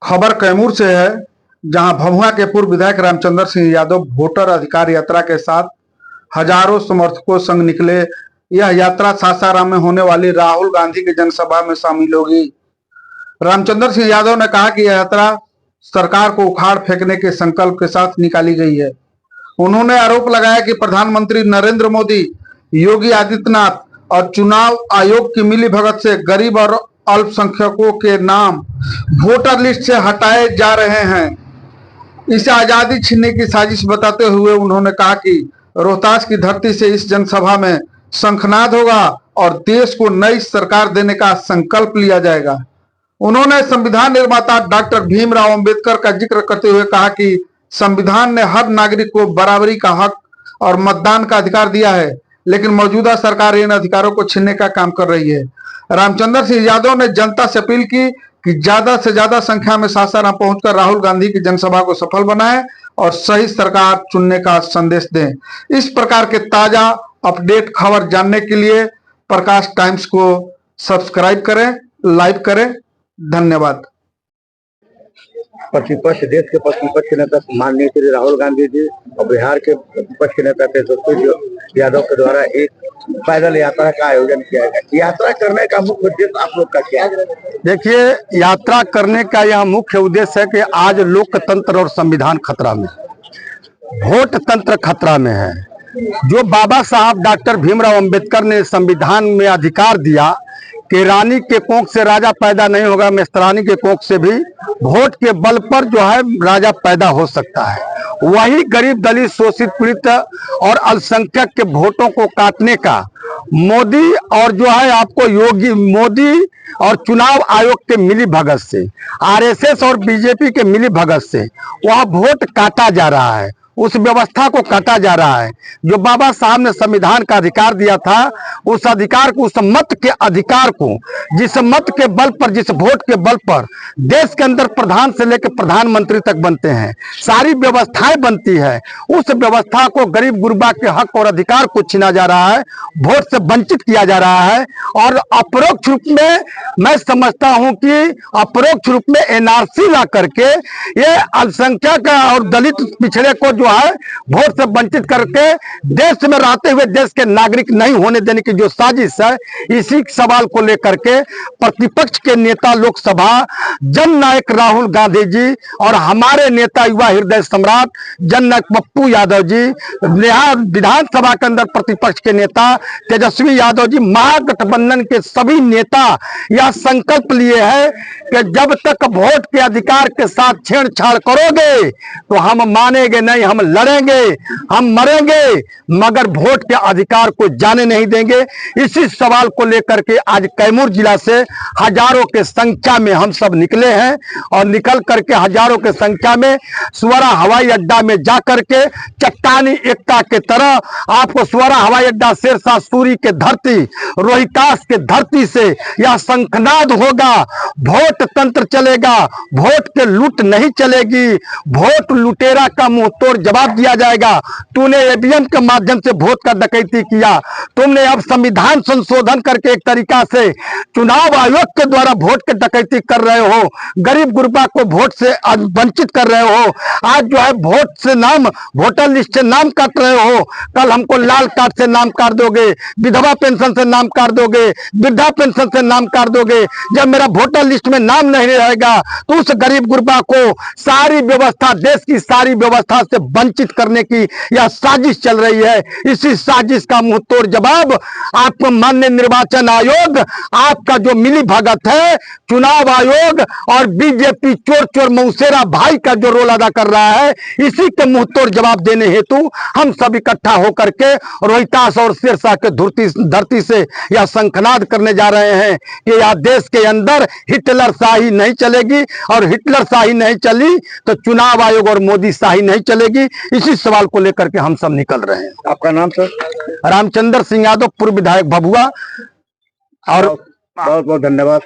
खबर कैमूर से है, जहां भभुआ के पूर्व विधायक रामचंद्र सिंह यादव वोटर अधिकार यात्रा के साथ हजारों समर्थकों संग निकले। यह यात्रा सासाराम में होने वाली राहुल गांधी की जनसभा में शामिल होगी। रामचंद्र सिंह यादव ने कहा कि यह यात्रा सरकार को उखाड़ फेंकने के संकल्प के साथ निकाली गई है। उन्होंने आरोप लगाया कि प्रधानमंत्री नरेंद्र मोदी, योगी आदित्यनाथ और चुनाव आयोग की मिलीभगत से गरीब और अल्पसंख्यकों के नाम वोटर लिस्ट से हटाए जा रहे हैं। इसे आजादी छीनने की साजिश बताते हुए उन्होंने कहा कि रोहतास की धरती से इस जनसभा में शंखनाद होगा और देश को नई सरकार देने का संकल्प लिया जाएगा। उन्होंने संविधान निर्माता डॉक्टर भीमराव अंबेडकर का जिक्र करते हुए कहा कि संविधान ने हर नागरिक को बराबरी का हक और मतदान का अधिकार दिया है, लेकिन मौजूदा सरकार इन अधिकारों को छीनने का काम कर रही है। रामचंद्र सिंह यादव ने जनता से अपील की कि ज्यादा से ज्यादा संख्या में सासाराम पहुंचकर राहुल गांधी की जनसभा को सफल बनाएं और सही सरकार चुनने का संदेश दें। इस प्रकार के ताजा अपडेट खबर जानने के लिए प्रकाश टाइम्स को सब्सक्राइब करें, लाइक करें। धन्यवाद। प्रतिपक्ष, देश के प्रतिपक्ष नेता माननीय श्री राहुल गांधी जी और बिहार के प्रतिपक्ष नेता तेजस्वी यादव के द्वारा एक पैदल यात्रा का आयोजन किया गया। यात्रा करने का मुख्य उद्देश्य आप लोग का क्या है? देखिए, यात्रा करने का यह मुख्य उद्देश्य है कि आज लोकतंत्र और संविधान खतरा में, वोट तंत्र खतरा में है। जो बाबा साहब डॉक्टर भीमराव अंबेडकर ने संविधान में अधिकार दिया कि रानी के कोख से राजा पैदा नहीं होगा, मेस्तरानी के कोख से भी वोट के बल पर जो है राजा पैदा हो सकता है, वही गरीब, दलित, शोषित, पीड़ित और अल्पसंख्यक के वोटों को काटने का मोदी और जो है आपको योगी मोदी और चुनाव आयोग के मिली भगत से, आरएसएस और बीजेपी के मिली भगत से वह वोट काटा जा रहा है। उस व्यवस्था को काटा जा रहा है। जो बाबा साहब ने संविधान का अधिकार दिया था, उस अधिकार को, उस मत के अधिकार को, जिस मत के बल पर, जिस वोट के बल पर देश के अंदर प्रधान से लेकर प्रधानमंत्री तक बनते हैं, सारी व्यवस्थाएं बनती है, उस व्यवस्था को गरीब गुरबा के हक और अधिकार को छीना जा रहा है, वोट से वंचित किया जा रहा है। और अपरोक्ष रूप में मैं समझता हूं कि अपरोक्ष रूप में एनआरसी ला करके ये अल्पसंख्यक और दलित पिछड़े को जो है वोट से वंचित करके देश में रहते हुए देश के नागरिक नहीं होने देने की जो साजिश है, इसी सवाल को लेकर के प्रतिपक्ष के नेता लोकसभा जननायक राहुल गांधी जी और हमारे नेता युवा हृदय सम्राट जननायक पप्पू यादव जी, विधानसभा के अंदर प्रतिपक्ष के नेता तेजस्वी यादव जी, महागठबंधन के सभी नेता यह संकल्प लिए हैं कि जब तक वोट के अधिकार के साथ छेड़छाड़ करोगे तो हम मानेंगे नहीं, हम लड़ेंगे, हम मरेंगे, मगर वोट के अधिकार को जाने नहीं देंगे। इसी सवाल को लेकर के आज कैमूर जिला से हजारों के संख्या में हम सब निकले हैं और निकल करके हजारों के संख्या में सुवरा हवाई अड्डा में जाकर के चट्टानी एकता के तरह आपको सुवरा हवाई अड्डा, शेरशाह सूरी के धरती, रोहितास के धरती से यह शंखनाद होगा, वोट तंत्र चलेगा, वोट के लूट नहीं चलेगी, वोट लुटेरा का मुंह तोड़ जवाब दिया जाएगा। तूने ईवीएम के माध्यम से वोट का डकैती किया, तुमने अब संविधान संशोधन करके एक तरीका से चुनाव आयोग के द्वारा वोट के डकैती कर रहे हो, गरीब गुरबा को वोट से वंचित कर रहे हो। आज जो है वोट से नाम, वोटर लिस्ट से नाम काट रहे हो, कल हमको लाल कार्ड से नाम काट दोगे, विधवा पेंशन से नाम काट दोगे, वृद्धा पेंशन से नाम काट दोगे। जब मेरा वोटर लिस्ट में नाम नहीं रहेगा तो उस गरीब गुरबा को सारी व्यवस्था, देश की सारी व्यवस्था से वंचित करने की यह साजिश चल रही है। इसी साजिश का मुंह तोड़ जवाब आपको माननीय निर्वाचन आयोग, आपका जो मिली भगत है, चुनाव आयोग और बीजेपी चोर चोर मौसेरा भाई का जो रोल अदा कर रहा है, इसी के मुंह तोड़ जवाब देने हेतु हम सब इकट्ठा होकर के रोहितास और शेरशाह के धरती से यह शंखनाद करने जा रहे हैं कि यह देश के अंदर हिटलर शाही नहीं चलेगी, और हिटलर शाही नहीं चली तो चुनाव आयोग और मोदी शाही नहीं चलेगी। इसी सवाल को लेकर के हम सब निकल रहे हैं। आपका नाम सर? रामचंद्र सिंह यादव, पूर्व विधायक भभुआ। और बहुत बहुत धन्यवाद।